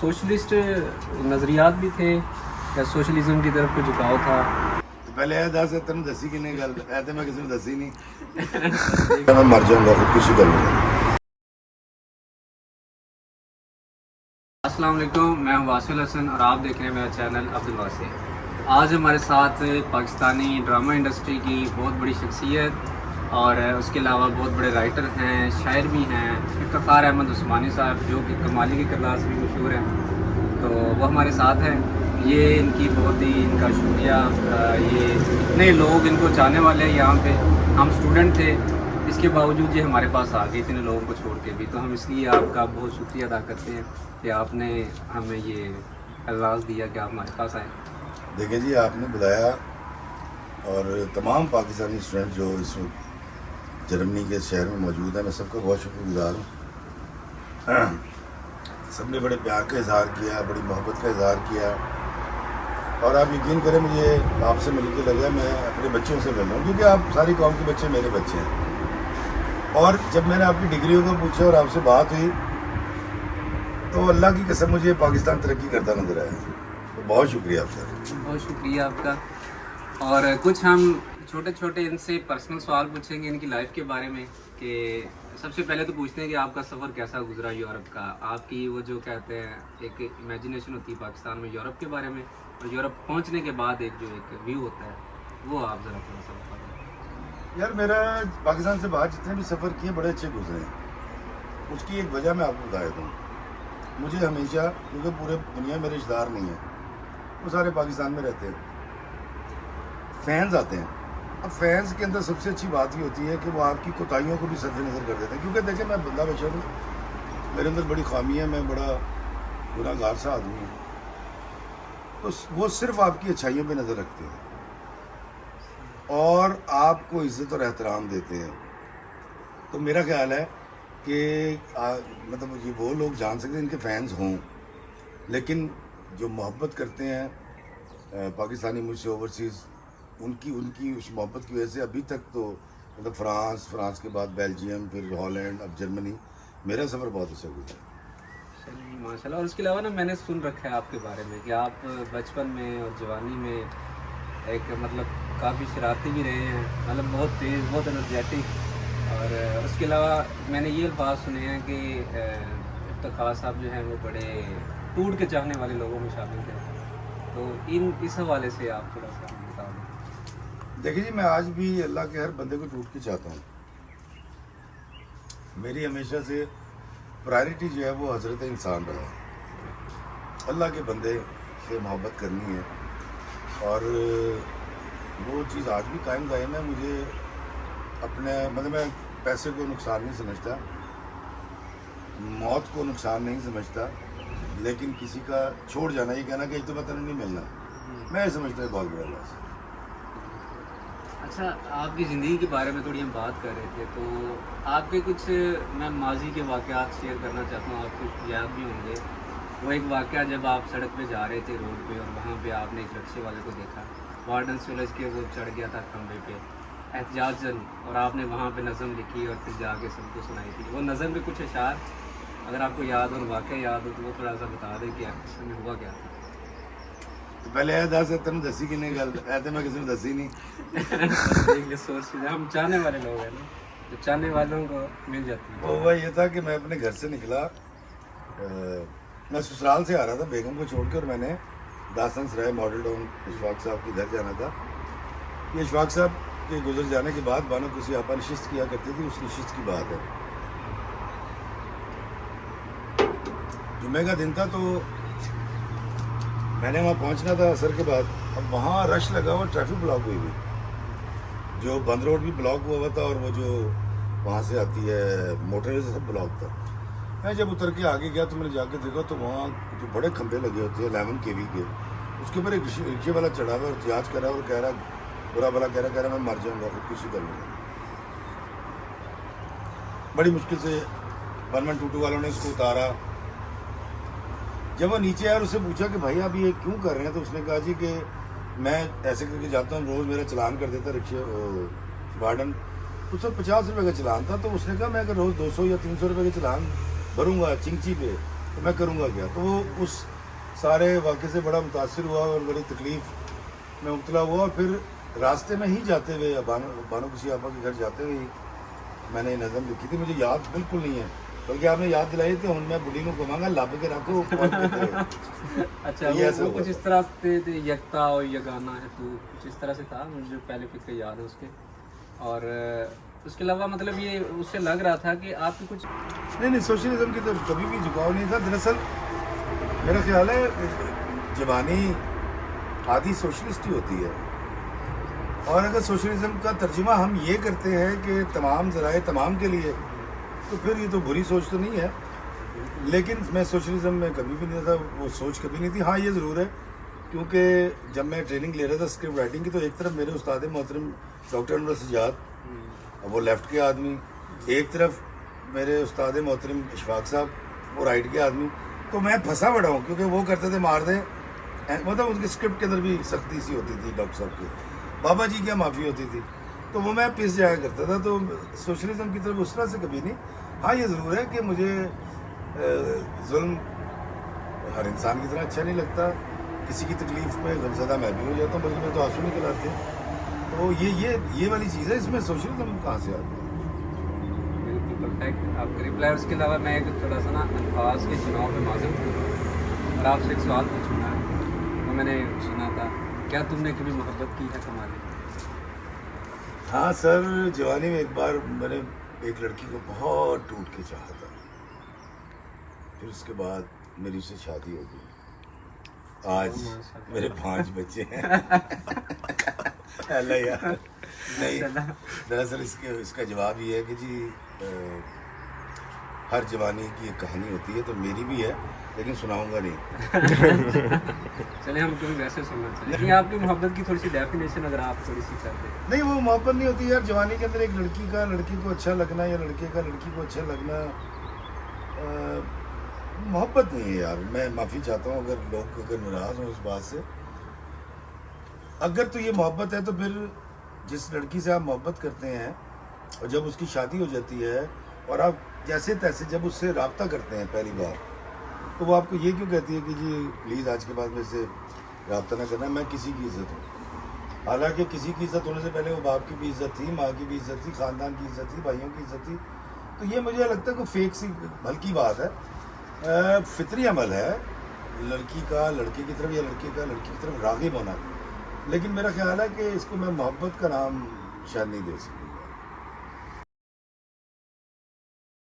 Socialist नज़रियात भी थे या सोशलिज्म की तरफ को झुकाव था? पहले ਇਹ ਦੱਸ ਤੈਨੂੰ ਦੱਸੀ ਕਿੰਨੇ ਗੱਲ ਐ ਤੇ ਮੈਂ ਕਿਸੇ ਨੂੰ ਦੱਸੀ ਨਹੀਂ ਮੈਂ ਮਰ ਜਾਊਂਗਾ ਖੁਦਕੁਸ਼ੀ ਕਰ ਲੂੰਗਾ। अस्सलाम वालेकुम, मैं हूं वासिल हसन और आप देख रहे हैं मेरा चैनल अब्दुल वासी। आज हमारे साथ पाकिस्तानी ड्रामा इंडस्ट्री की बहुत बड़ी शख्सियत और उसके अलावा बहुत बड़े राइटर हैं, शायर भी हैं, इफ्तिखार अहमद उस्मानी साहब जो कि कमाली के किरदार से भी मशहूर हैं, तो वो हमारे साथ हैं। ये इनकी बहुत ही इनका शुक्रिया। ये इतने लोग इनको चाहने वाले हैं यहाँ पे, हम स्टूडेंट थे, इसके बावजूद ये हमारे पास आ गए इतने लोगों को छोड़ के भी, तो हम इसलिए आपका बहुत शुक्रिया अदा करते हैं कि आपने हमें ये एजाज़ दिया कि आप हमारे पास आए। देखिए जी, आपने बुलाया और तमाम पाकिस्तानी स्टूडेंट जो इस वक्त जर्मनी के शहर में मौजूद हैं, मैं सबका बहुत शुक्रगुजार हूँ। सब ने बड़े प्यार का इजहार किया, बड़ी मोहब्बत का इजहार किया और आप यकीन करें मुझे आपसे मिलकर लगा मैं अपने बच्चों से मिल रहा हूँ, क्योंकि आप सारी कौम के बच्चे मेरे बच्चे हैं। और जब मैंने आपकी डिग्रियों को पूछा और आपसे बात हुई तो अल्लाह की कसम मुझे पाकिस्तान तरक्की करता नजर आया। तो बहुत शुक्रिया आपका। बहुत शुक्रिया आपका। और कुछ हम छोटे छोटे इनसे पर्सनल सवाल पूछेंगे इनकी लाइफ के बारे में कि सबसे पहले तो पूछते हैं कि आपका सफ़र कैसा गुजरा यूरोप का। आपकी वो जो कहते हैं एक इमेजिनेशन होती है पाकिस्तान में यूरोप के बारे में, और यूरोप पहुंचने के बाद एक जो एक व्यू होता है वो आप ज़रा थोड़ा सा बताएं। यार मेरा पाकिस्तान से बाहर जितने भी सफ़र किए बड़े अच्छे गुजरे हैं। उसकी एक वजह मैं आपको बता देता हूँ। मुझे हमेशा, क्योंकि पूरे दुनिया में रिश्तेदार नहीं है, वो सारे पाकिस्तान में रहते हैं, फैंस आते हैं। अब फैंस के अंदर सबसे अच्छी बात ये होती है कि वो आपकी कोताहियों को भी सरफ नज़र कर देते हैं। क्योंकि देखिए मैं बंदा बशर हूँ, मेरे अंदर बड़ी खामी है, मैं बड़ा गुनाहगार सा आदमी हूँ, तो वो सिर्फ आपकी अच्छाइयों पे नज़र रखते हैं और आपको इज़्ज़त और एहतराम देते हैं। तो मेरा ख्याल है कि मतलब ये वो लोग जान सकते हैं इनके फैंस हों, लेकिन जो मोहब्बत करते हैं पाकिस्तानी मुझसे ओवरसीज़, उनकी उस मोहब्बत की वजह से अभी तक तो मतलब फ्रांस के बाद बेल्जियम, फिर हॉलैंड, अब जर्मनी, मेरा सफ़र बहुत अच्छा गुजरा। चलिए माशाल्लाह। और उसके अलावा ना मैंने सुन रखा है आपके बारे में कि आप बचपन में और जवानी में एक मतलब काफ़ी शरारती भी रहे हैं, मतलब बहुत तेज़, बहुत एनर्जेटिक। और उसके अलावा मैंने ये अल्फाज सुने हैं कि इफ्तिखार साहब जो हैं वो बड़े टूट के चाहने वाले लोगों में शामिल थे, तो इस हवाले से आप थोड़ा सा बता दें। देखिए जी, मैं आज भी अल्लाह के हर बंदे को टूट के चाहता हूँ। मेरी हमेशा से प्रायोरिटी जो है वो हज़रत इंसान रहा है। अल्लाह के बंदे से मोहब्बत करनी है और वो चीज़ आज भी कायम दायम है। मुझे अपने मतलब मैं पैसे को नुकसान नहीं समझता, मौत को नुकसान नहीं समझता, लेकिन किसी का छोड़ जाना, ये कहना कि एक तो पता नहीं मिलना, मैं समझता हूँ बहुत बड़ा लॉस। अच्छा, आपकी ज़िंदगी के बारे में थोड़ी हम बात कर रहे थे, तो आपके कुछ मैं माजी के वाक़यात शेयर करना चाहता हूँ, आपको याद भी होंगे। वो एक वाक़या जब आप सड़क पे जा रहे थे रोड पे और वहाँ पे आपने एक रिक्शे वाले को देखा, वार्डन से उलझ के वो चढ़ गया था खंबे पे एहतिजाजन, और आपने वहाँ पे नज़म लिखी और फिर जाके सबको सुनाई थी। वो नज़म पे कुछ अशार अगर आपको याद और वाक़या याद हो तो वो थोड़ा सा बता दें कि असल में हुआ क्या था। तो पहले ਇਹ ਦੱਸ ਤੈਨੂੰ ਦੱਸੀ ਕਿੰਨੇ ਗੱਲ ਐ ਤੇ ਮੈਂ ਕਿਸੇ ਨੂੰ ਦੱਸੀ नहीं। सोर्स हम चाहने वाले लोग हैं ना, तो चाहने वालों को मिल जाती है। वो हुआ ये था कि मैं अपने घर से निकला, मैं ससुराल से आ रहा था बेगम को छोड़ के, और मैंने दास्तान सराय मॉडल टाउन इशफाक साहब के घर जाना था। ये इशफाक साहब के गुजर जाने के बाद बानो किसी आपा नशिस्त किया करती थी, उस नशिस्त की बात है। जुम्मे का दिन था, तो मैंने वहाँ पहुँचना था असर के बाद। अब वहाँ रश लगा हुआ, ट्रैफिक ब्लॉक हुई हुई, जो बंद रोड भी ब्लॉक हुआ था और वो जो वहाँ से आती है मोटरवे से सब ब्लॉक था। मैं जब उतर के आगे गया तो मैंने जाके देखा तो वहाँ जो बड़े खंभे लगे होते हैं 11 kV के, उसके ऊपर एक रिक्शे वाला चढ़ा हुआ और जाँच कर रहा है और कह रहा बुरा भला कह रहा मैं मर जाऊँगा, खुदकुशी कर लूँगा। बड़ी मुश्किल से 1122 वालों ने इसको उतारा। जब वो नीचे आया और उससे पूछा कि भाई आप ये क्यों कर रहे हैं, तो उसने कहा जी कि मैं ऐसे करके जाता हूँ, रोज़ मेरा चलान कर देता रिक्शे वार्डन, उससे 50 रुपये का चलान था। तो उसने कहा मैं अगर रोज़ 200 या 300 रुपये का चलान भरूंगा चिंची पे تو میں کروں گا کیا. تو وہ اس سارے واقعے سے بڑا متاثر ہوا اور بڑی تکلیف میں مبتلا ہوا. اور پھر راستے میں ہی جاتے ہوئے بانو کسی آپا کے گھر جاتے ہوئے میں نے یہ نظم لکھی تھی. مجھے یاد بالکل نہیں ہے, بلکہ آپ نے یاد دلائی تھی. ہن میں بڑھی کو کہوں گا لب کے رکھو. اچھا وہ کچھ اس طرح سے یکتا اور یگانا ہے تو کچھ اس طرح سے تھا, مجھے پہلے فکر یاد ہے اس کے. اور اس کے علاوہ مطلب یہ اس سے لگ رہا تھا کہ آپ کی کچھ نہیں سوشلزم کی تو کبھی بھی جھکاؤ نہیں تھا. دراصل میرا خیال ہے جوانی آدھی سوشلسٹ ہی ہوتی ہے, اور اگر سوشلزم کا ترجمہ ہم یہ کرتے ہیں کہ تمام ذرائع تمام کے لیے, تو پھر یہ تو بری سوچ تو نہیں ہے. لیکن میں سوشلزم میں کبھی بھی نہیں تھا, وہ سوچ کبھی نہیں تھی. ہاں یہ ضرور ہے کیونکہ جب میں ٹریننگ لے رہا تھا اسکرپٹ رائٹنگ کی, تو ایک طرف میرے استاد محترم ڈاکٹر انور سجاد, وہ لیفٹ کے آدمی, ایک طرف میرے استاد محترم اشفاق صاحب, وہ رائٹ کے آدمی. تو میں پھنسا پڑا ہوں کیونکہ وہ کرتے تھے مار دے, مطلب ان کے اسکرپٹ کے اندر بھی سختی سی ہوتی تھی ڈاکٹر صاحب کی, بابا جی کیا معافی ہوتی تھی, تو وہ میں پس جایا کرتا تھا. تو سوشلزم کی طرف اس طرح سے کبھی نہیں. ہاں یہ ضرور ہے کہ مجھے ظلم ہر انسان کی طرح اچھا نہیں لگتا. کسی کی تکلیف میں غمزدہ میں بھی ہو جاتا ہوں, بلکہ میں تو آنسو نکل آتے ہیں. تو یہ والی چیز ہے, اس میں سوشلزم کہاں سے آتی ہے. بالکل پرفیکٹ آپ کا رپلائی. اس کے علاوہ میں ایک تھوڑا سا نا الفاظ کے چناؤ پہ معذرت ہوں اور آپ سے ایک سوال پوچھوں گا. وہ میں نے سنا تھا, کیا تم نے کبھی محبت کی ہے تمہاری؟ ہاں سر, جوانی میں ایک بار میں نے ایک لڑکی کو بہت ٹوٹ کے چاہا تھا. پھر اس کے بعد میری اس سے شادی ہو گئی. آج میرے 5 بچے ہیں. اللہ یار نہیں, دراصل اس کا جواب یہ ہے کہ جی ہر جوانی کی ایک کہانی ہوتی ہے, تو میری بھی ہے لیکن سناؤں گا نہیں. چلیں ہم کبھی ویسے سننا چاہیں, لیکن آپ کی محبت کی تھوڑی سی ڈیفینیشن اگر آپ تھوڑی سی کر دیں. نہیں, وہ محبت نہیں ہوتی یار. جوانی کے اندر ایک لڑکی کا لڑکی کو اچھا لگنا یا لڑکے کا لڑکی کو اچھا لگنا محبت نہیں ہے یار. میں معافی چاہتا ہوں اگر ناراض ہوں اس بات سے. اگر تو یہ محبت ہے تو پھر جس لڑکی سے آپ محبت کرتے ہیں اور جب اس کی شادی ہو جاتی ہے اور آپ جیسے تیسے جب اس سے رابطہ کرتے ہیں پہلی بار, تو وہ آپ کو یہ کیوں کہتی ہے کہ جی پلیز آج کے بعد میرے سے رابطہ نہ کرنا, میں کسی کی عزت ہوں. حالانکہ کسی کی عزت ہونے سے پہلے وہ باپ کی بھی عزت تھی, ماں کی بھی عزت تھی, خاندان کی عزت تھی, بھائیوں کی عزت تھی. تو یہ مجھے لگتا ہے کہ فیک سی ہلکی بات ہے. فطری عمل ہے لڑکی کا لڑکے کی طرف یا لڑکے کا لڑکی کی طرف راغب ہونا. لیکن میرا خیال ہے کہ اس کو میں محبت کا نام شاید نہیں دے سکتا.